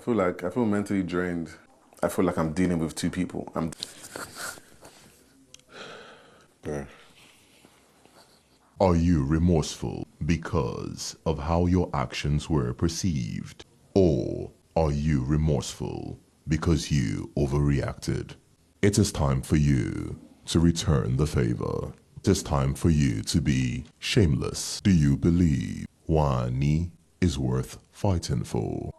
I feel mentally drained. I feel like I'm dealing with two people. Bruh. Are you remorseful because of how your actions were perceived? Or are you remorseful because you overreacted? It is time for you to return the favor. It is time for you to be shameless. Do you believe Wanni is worth fighting for?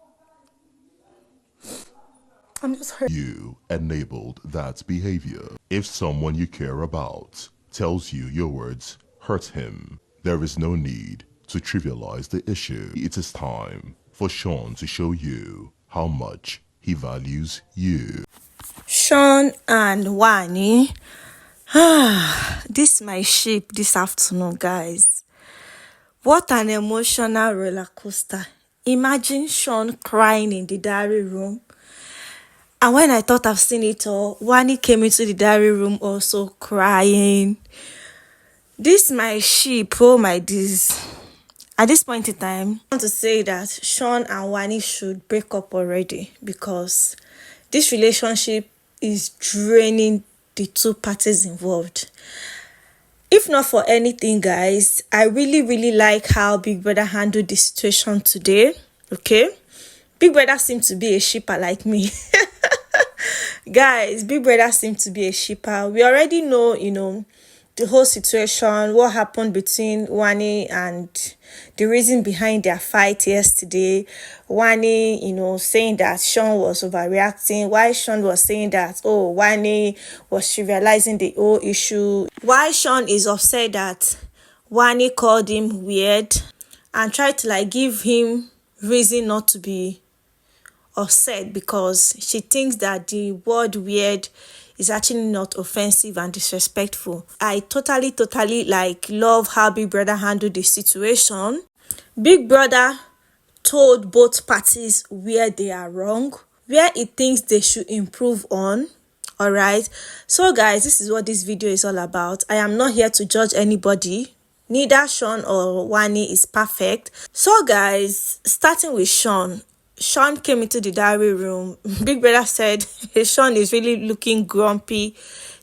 I'm just hurt. You enabled that behavior. If someone you care about tells you your words hurt him, there is no need to trivialize the issue. It is time for Shaun to show you how much he values you. Shaun and Wanni. This my sheep this afternoon, guys. What an emotional roller coaster. Imagine Shaun crying in the diary room. And when I thought I've seen it all, Wanni came into the diary room also crying. This my sheep, oh my days. At this point in time, I want to say that Shaun and Wanni should break up already because this relationship is draining the two parties involved. If not for anything, guys, I really like how Big Brother handled the situation today. Okay? Big Brother seems to be a shipper like me. Guys, Big Brother seems to be a shipper. We already know, the whole situation, what happened between Wanni and the reason behind their fight yesterday. Wanni, saying that Shaun was overreacting. Why Shaun was saying that, Wanni was trivializing the whole issue. Why Shaun is upset that Wanni called him weird and tried to give him reason not to be upset because she thinks that the word weird is actually not offensive and disrespectful. I totally love how Big Brother handled the situation. Big Brother told both parties where they are wrong, where he thinks they should improve on. Alright, so guys, this is what this video is all about. I am not here to judge anybody. Neither Shaun or Wanni is perfect. So guys, starting with Shaun. Shaun came into the diary room. Big Brother said Shaun is really looking grumpy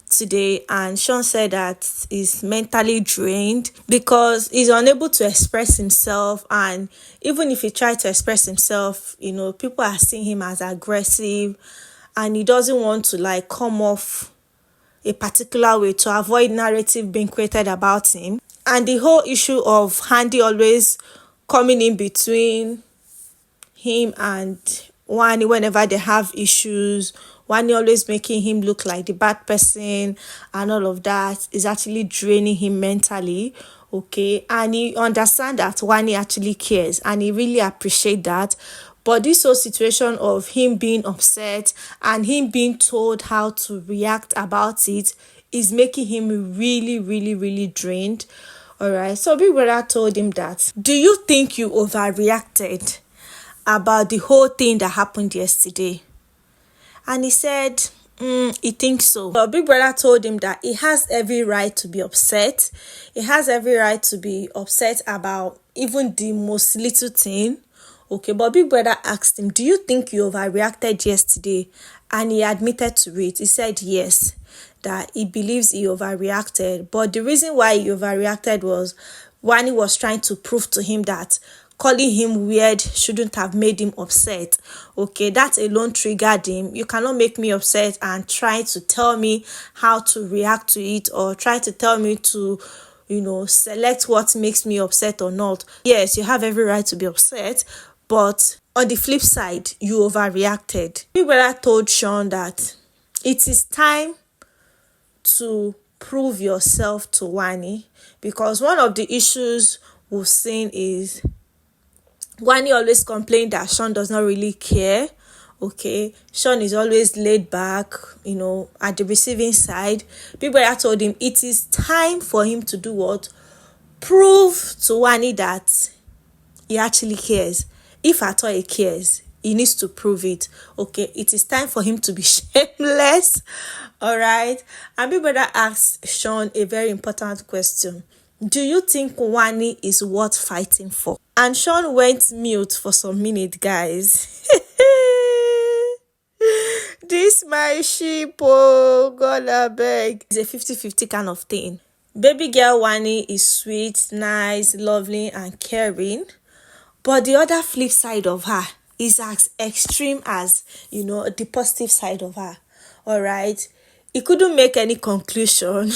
today, and Shaun said that he's mentally drained because he's unable to express himself, and even if he tried to express himself, people are seeing him as aggressive, and he doesn't want to come off a particular way to avoid narrative being created about him. And the whole issue of Handy always coming in between him and Wanni whenever they have issues, Wanni always making him look like the bad person and all of that is actually draining him mentally. Okay, and he understands that Wanni actually cares and he really appreciates that. But this whole situation of him being upset and him being told how to react about it is making him really drained. Alright, so Big Brother told him that, do you think you overreacted about the whole thing that happened yesterday? And he said he thinks so. But Big Brother told him that he has every right to be upset. He has every right to be upset about even the most little thing. Okay, but Big Brother asked him, do you think you overreacted yesterday? And he admitted to it. He said yes, that he believes he overreacted. But the reason why he overreacted was Wanni was trying to prove to him that calling him weird shouldn't have made him upset. Okay, that alone triggered him. You cannot make me upset and try to tell me how to react to it or try to tell me to, select what makes me upset or not. Yes, you have every right to be upset, but on the flip side, you overreacted. Big Brother told Shaun that it is time to prove yourself to Wanni because one of the issues we've seen is Wanni always complained that Shaun does not really care. Okay, Shaun is always laid back, at the receiving side. Big Brother told him it is time for him to do what? Prove to Wanni that he actually cares. If at all he cares, he needs to prove it. Okay, it is time for him to be shameless. All right. And Big Brother asked Shaun a very important question. Do you think Wanni is worth fighting for? And Shaun went mute for some minutes, guys. my sheep, oh God, I beg. It's a 50-50 kind of thing. Baby girl Wanni is sweet, nice, lovely, and caring. But the other flip side of her is as extreme as, the positive side of her. All right. He couldn't make any conclusion.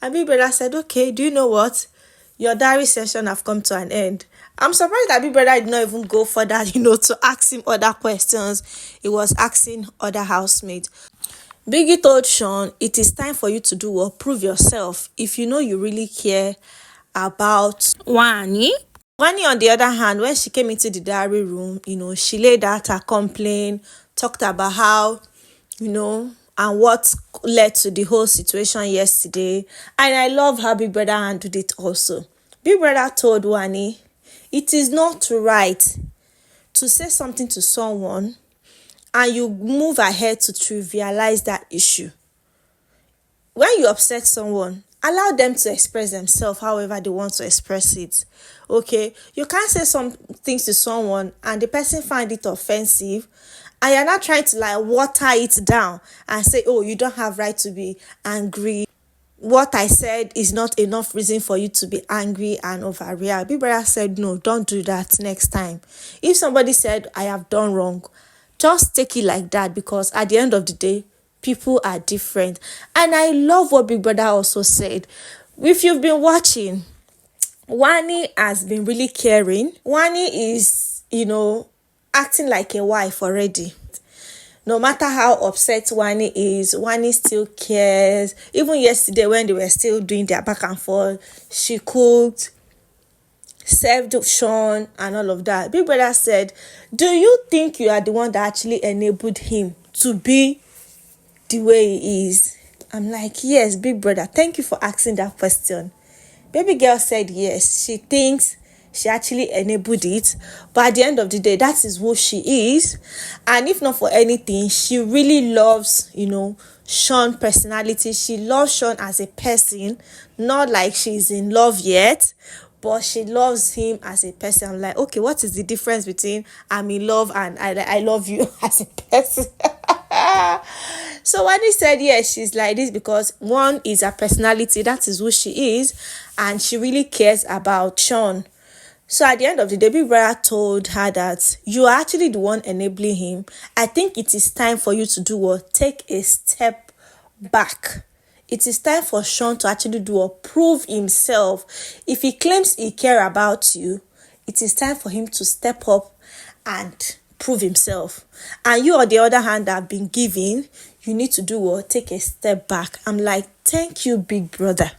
And Big Brother said, okay, do you know what? Your diary session have come to an end. I'm surprised that Big Brother did not even go further, to ask him other questions. He was asking other housemates. Biggie told Shaun, it is time for you to do what? Prove yourself. If you know you really care about Wanni. Wanni, on the other hand, when she came into the diary room, she laid out her complaint, talked about how, and what led to the whole situation yesterday. And I love how Big Brother handled it also. Big Brother told Wanni, it is not right to say something to someone and you move ahead to trivialize that issue. When you upset someone, allow them to express themselves however they want to express it. Okay? You can't say some things to someone and the person find it offensive and you're not trying to water it down and say, oh, you don't have right to be angry. What I said is not enough reason for you to be angry and overreact. Big Brother said, no, don't do that next time. If somebody said, I have done wrong, just take it like that, because at the end of the day, people are different. And I love what Big Brother also said. If you've been watching, Wanni has been really caring. Wanni is, acting like a wife already. No matter how upset Wanni is, Wanni still cares. Even yesterday when they were still doing their back and forth, she cooked, served Shaun and all of that. Big Brother said, do you think you are the one that actually enabled him to be the way he is? I'm like, yes, Big Brother, thank you for asking that question. Baby girl said yes, she thinks she actually enabled it, but at the end of the day, that is who she is. And if not for anything, she really loves, Shaun's personality. She loves Shaun as a person, not like she's in love yet, but she loves him as a person. I'm like, okay, what is the difference between I'm in love and I love you as a person? So when he said yes, she's like this because one is her personality, that is who she is, and she really cares about Shaun. So at the end of the day, Big Brother told her that you are actually the one enabling him. I think it is time for you to do what? Take a step back. It is time for Shaun to actually do what? Prove himself. If he claims he cares about you, it is time for him to step up and prove himself. And you, on the other hand, that have been given, you need to do what? Take a step back. I'm like, thank you, Big Brother.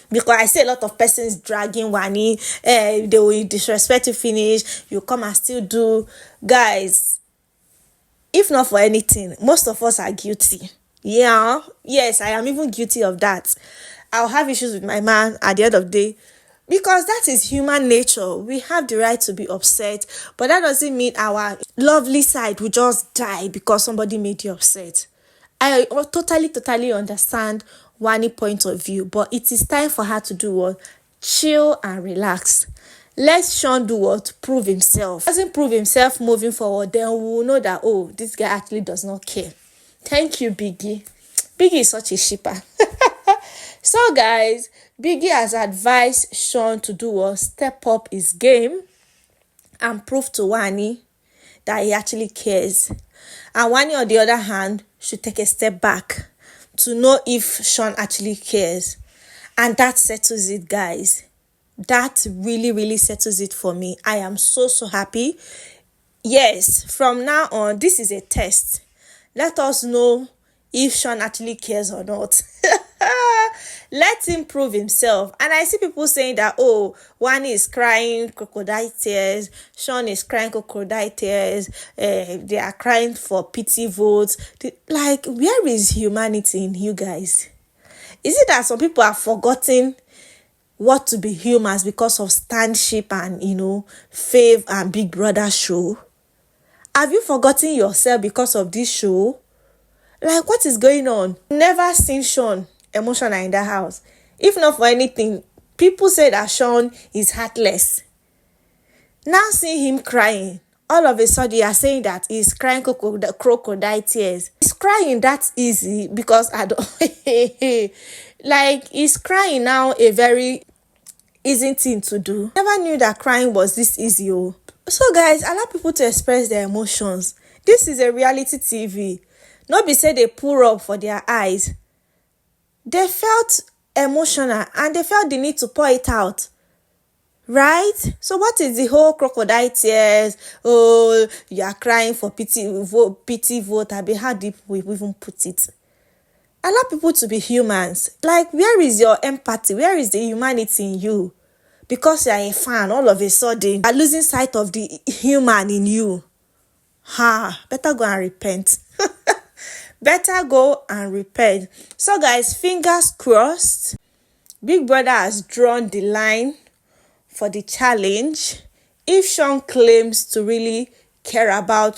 Because I see a lot of persons dragging Wanni, they will disrespect you finish, you come and still do. Guys, if not for anything, most of us are guilty. Yeah, yes, I am even guilty of that. I'll have issues with my man at the end of the day, because that is human nature. We have the right to be upset, but that doesn't mean our lovely side will just die because somebody made you upset. I totally understand Wanni's point of view, but it is time for her to do what? Chill and relax. Let Shaun do what? Prove himself. If he doesn't prove himself moving forward, then we will know that, oh, this guy actually does not care. Thank you, Biggie. Biggie is such a shipper. So, guys, Biggie has advised Shaun to do what? Step up his game and prove to Wanni that he actually cares. And Wanni, on the other hand, should take a step back to know if Shaun actually cares. And that settles it, guys. That really settles it for me. I am so happy. Yes, from now on, this is a test. Let us know if Shaun actually cares or not. Let him prove himself. And I see people saying that, oh, Wanni is crying crocodile tears, Shaun is crying crocodile tears, they are crying for pity votes. Like, where is humanity in you guys? Is it that some people have forgotten what to be humans because of Stanship and, Fave and Big Brother show? Have you forgotten yourself because of this show? Like, what is going on? Never seen Shaun emotional in that house. If not for anything, people say that Shaun is heartless. Now seeing him crying, all of a sudden you are saying that he's crying crocodile tears. He's crying that easy because I don't like he's crying now a very easy thing to do. Never knew that crying was this easy. Oh. So guys, allow people to express their emotions. This is a reality TV. Not be say they pour up for their eyes. They felt emotional and they felt the need to pour it out. Right? So what is the whole crocodile tears? Oh, you are crying for pity vote. I be how deep we even put it. Allow people to be humans. Like, where is your empathy? Where is the humanity in you? Because you are a fan, all of a sudden, you are losing sight of the human in you. Better go and repent. Better go and repent. So guys, fingers crossed. Big Brother has drawn the line for the challenge. If Shaun claims to really care about,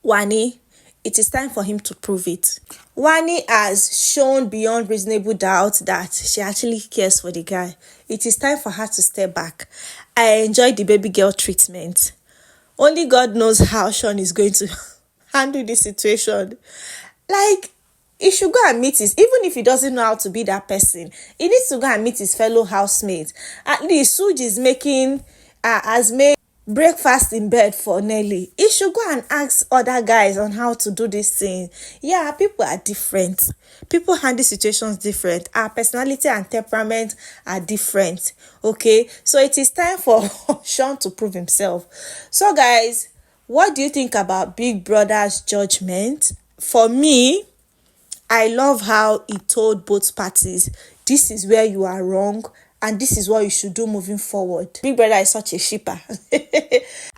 Wanni, it is time for him to prove it. Wanni has shown beyond reasonable doubt that she actually cares for the guy. It is time for her to step back. I enjoyed the baby girl treatment. Only God knows how Shaun is going to handle this situation. Like, he should go and meet even if he doesn't know how to be that person, he needs to go and meet his fellow housemates. At least Suj is has made breakfast in bed for Nelly. He should go and ask other guys on how to do this thing. Yeah, people are different. People handle situations different. Our personality and temperament are different. Okay, so it is time for Shaun to prove himself. So guys, what do you think about Big Brother's judgment? For me, I love how he told both parties, this is where you are wrong and this is what you should do moving forward. Big Brother is such a shipper.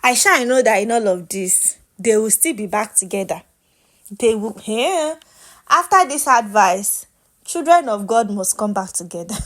I know that in all of this, they will still be back together. They will, after this advice, children of God must come back together.